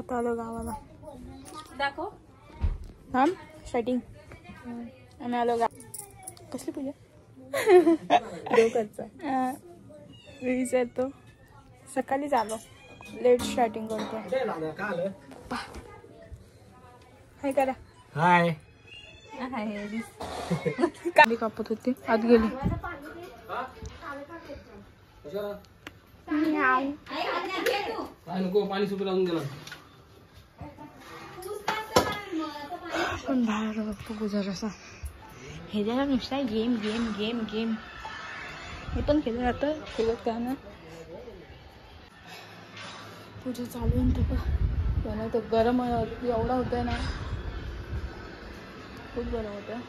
आता आलो गावाला. दाखव थांब स्टार्टिंग. आम्ही आलो कसली पूजा विचारतो. सकाळीच आलो. लेट स्टार्टिंग करतो. हाय करा. हाय. कांदी कापत होती आत गेली. पाणी सुटू लागून गेलं. पण बाहेर बघतो गुजर असा. हे जरा नुसता गेम गेम गेम गेम. हे पण खेळत राहतं. खेळत काय ना पूजा चालू आहे. त्याला तर गरम एवढा होतंय ना. खूप गरम होतं.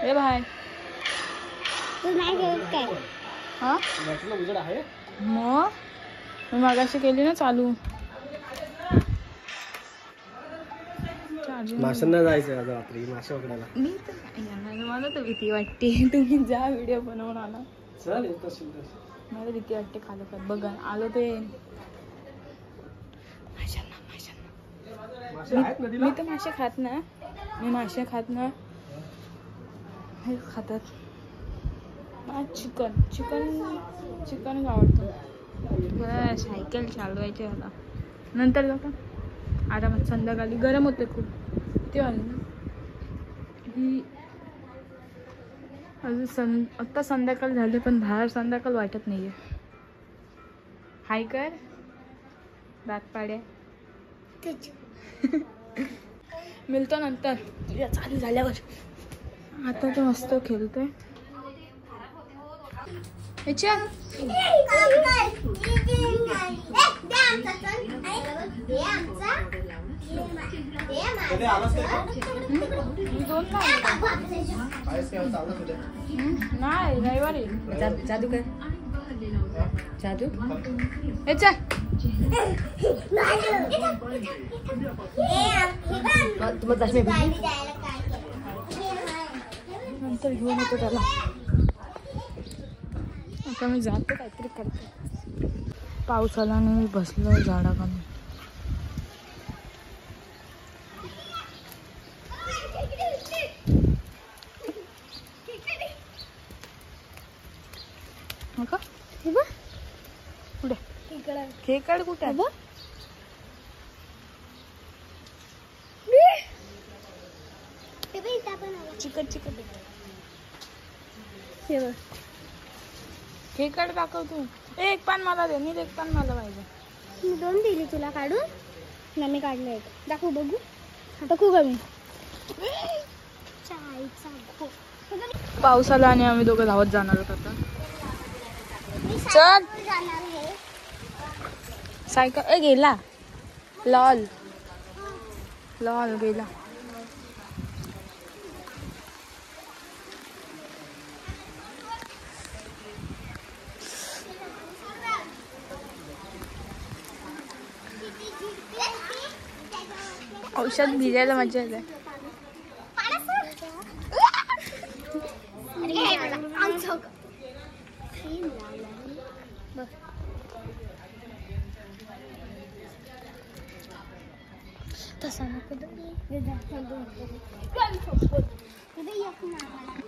ए भाई हा मग मी मागाशी केली ना चालू. माशांना जायचं आता रात्री मासे पकडायला. मी तर मला तर भीती वाटते. तुम्ही जा व्हिडिओ बनवून आणा. मला भीती वाटते. खाली खात बघा आलो ते मी तर मासे खात ना. मी मासे खात ना. हे खातात चिकन चिकन चिकन आवडतं. सायकल चालवायची मला. नंतर जाऊ का आरामात. संध्याकाळी गरम होते खूप. ते आलं ना ही अजून आत्ता संध्याकाळ झाली पण बाहेर संध्याकाळ वाटत नाहीये. हाय कर दात पाड्या. मिळतो नंतर तुझ्या चालू झाल्यावर. आता तर मस्त खेळतोय. नाही रविवारी जादू कर. जादू नंतर घेऊन येतो त्याला. आता मी जातो काहीतरी करते. पाऊस आला आणि मी बसलो झाडाखाली. का कुठे खेकड कुठे आहे? चिकट चिकट खेकड दाखव तू. एक पान मला दे. मी एक पान मला पाहिजे. मी 2 दिली तुला काढून. ना मी काढलं एक. दाखव बघू. आता खूप कमी. पाऊस आला आणि आम्ही दोघं धावत जाणार आहोत आता. चल सायकल गेला. लॉल लॉल गेला. औषध भिजायला मजा येते.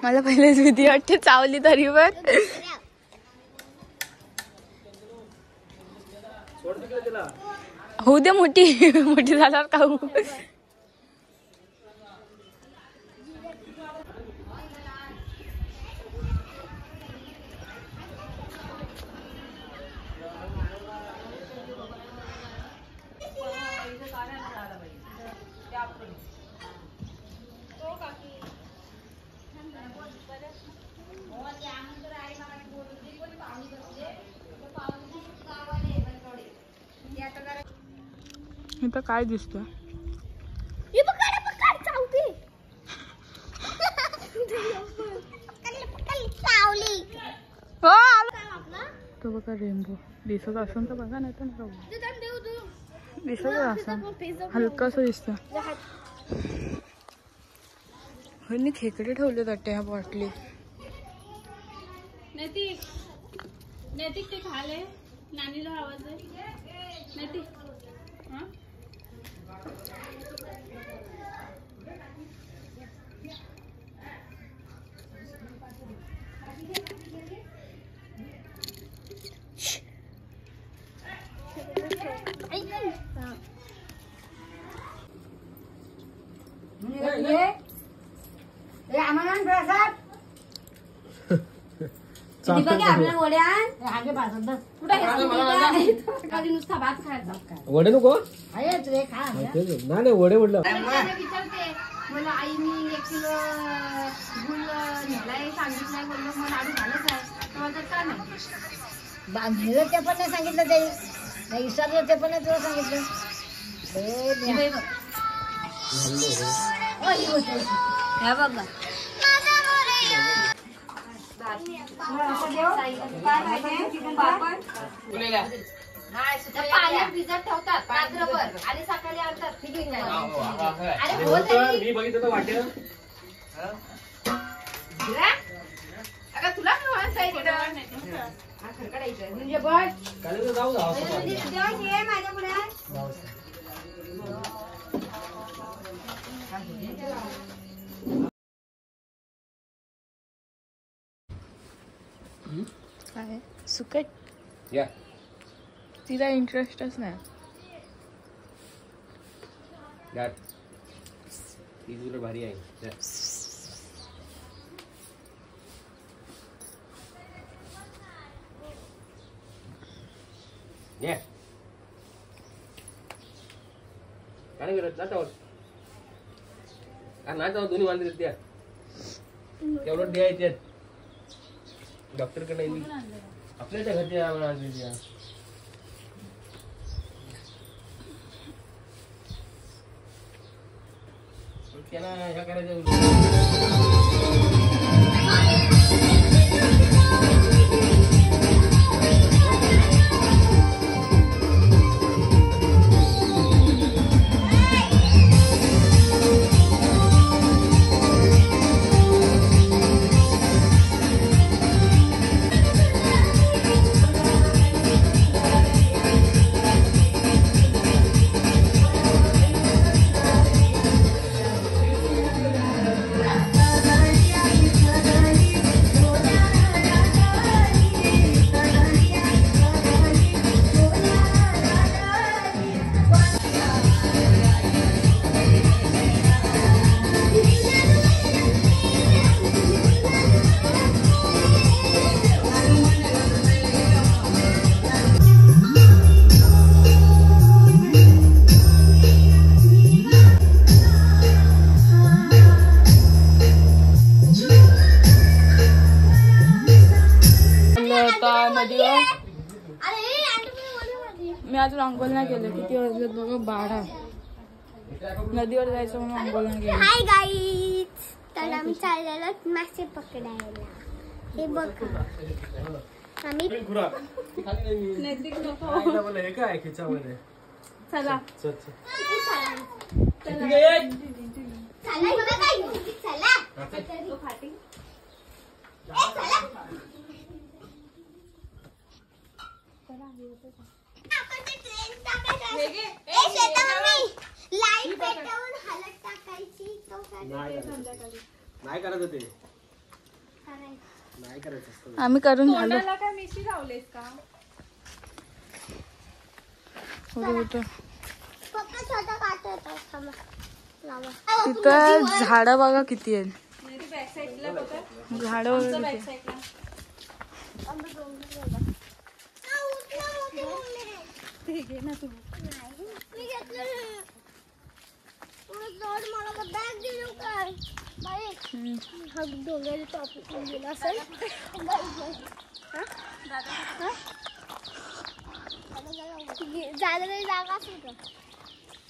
मला पहिलेच भीती वाटते चावली तरी पण. होऊ दे मोठी मोठी झाल्यावर खाऊ. इथं काय दिसतं? तो बघा रेनबो दिसत असून तर बघा. नाही तर दिसत असं हलकास दिसतं. खेकडे ठेवले वाटते ह्या बॉटली. नैतिक ते खाले नानीला आवाज आहे. नैतिक नुसता भात खायचा वडे नको नाही वडे म्हटलं विचारते मला आईनी 1 किलो गुळ नेलाय सांगितलंय बोललो मग लाडू झालंच आहे तेव्हा का नाही बांधलेलं ते पण नाही सांगितलं ते विसरलं ते पण नाही तुला सांगितलं पाण्यात भिजत ठेवतात रात्रभर आणि सकाळी आणतात मी बघितलं तर वाटेल तुला म्हणजे बघ जाऊ माझ्यापुढे काय सुकट या तिला इंटरेस्टच नाही ती तुला भारी आहे या काय करत जाता नाही जाऊ दोन्ही वांदे द्या तेवढं द्यायचे डॉक्टरकडे आपल्याच्या घरचे आणले त्याला ह्या करायचं मी अजून अंघोळ नाही केलं किती वाजले बघा 12 नदीवर जायचं म्हणून अंघोळ नाही केलं हाय गाईज तर आम्ही चाललेलो मासे पकडायला हे बघा आम्ही हे काय खिचामध्ये चला नाही करायचं ते नाही करायचं आम्ही करून झालो काय मिशी लावलेस का तिथं झाडं बघा किती आहेत झाडं वगैरे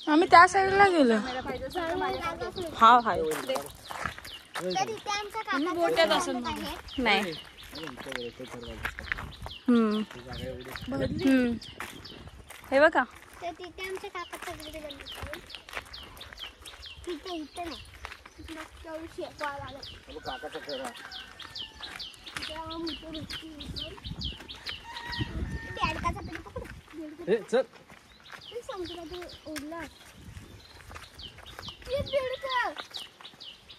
आम्ही त्या साईडला गेलो हा हाय मोठ्यात असं नाही हे बघा तिथे आमच्या काका सगळे तिथे इथे नाही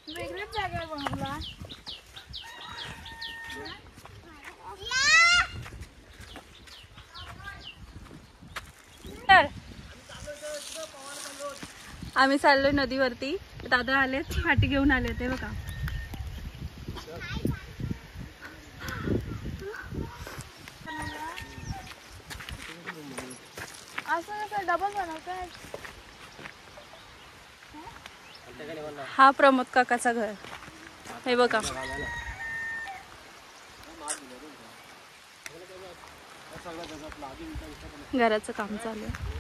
वेगळ्याच जागा बनवला. आम्ही चाललोय नदीवरती. दादा आले फाटी घेऊन आले ते बघा. असं कसं डबल बनवताय. हा प्रमोद काकाचा घर. हे बघा घराचं काम चालू आहे.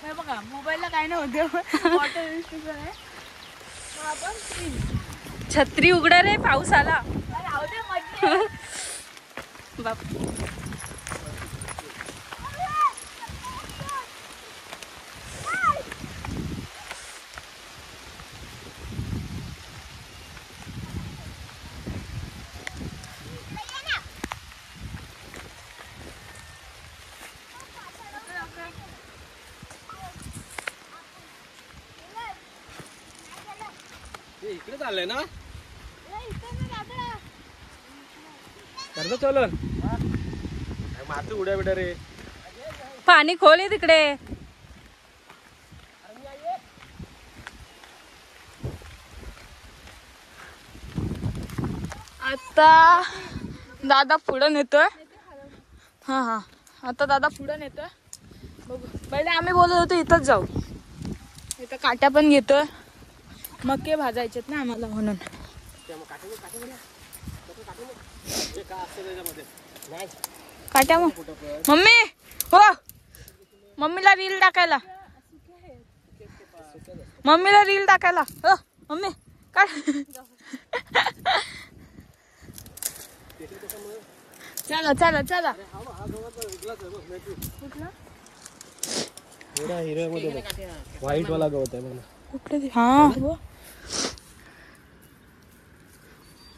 हे बघा मोबाईलला काय नाही होते. छत्री उघडा रे, पाऊस आला. बाप इकडे चाललंय ना करतो चलन मारते उड्या बिड्या रे. पाणी खोल आहे तिकडे. आता दादा पुढं नेतोय. हा हा आता दादा पुढं नेतोय. बघू पहिले आम्ही बोलत होतो इथंच जाऊ. इथं काट्या पण घेतोय. मके भाजायचेत ना आम्हाला म्हणून. काट्या मम्मी हो मम्मीला रील टाकायला. मम्मीला रील टाकायला हो मम्मी काय. चला चला चला. व्हाईट वाला गवत आहे मला. कुठले हा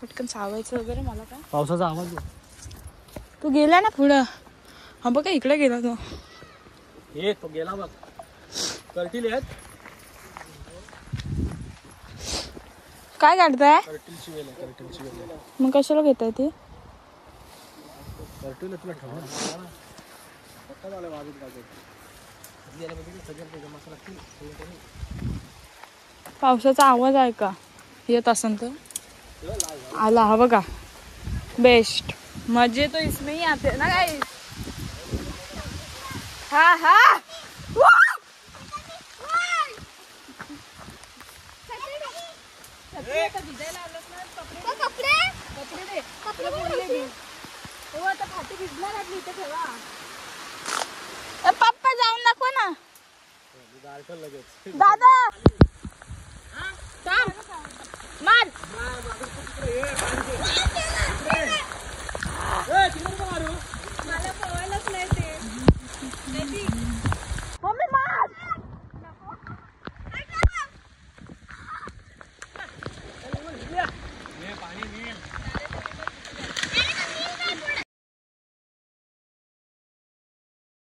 पटकन सावायचं वगैरे. मला काय पावसाचा आवाज तू गेला ना पुढं. हा बघा इकडे गेला तो. तो गेला बघ. कर्टील आहेत. काय काढताय. कर्टीलची वेल आहे. कर्टीलची वेल आहे. मग कशाला घेताय ते. कर्टील तुला ठेवणार. पावसाचा आवाज आहे का येत असेल तर. आला हा बघा. बेस्ट मजे तो इसमें ही आते ना गाइस. हा हा पप्पा जाऊन नको ना दादा. मार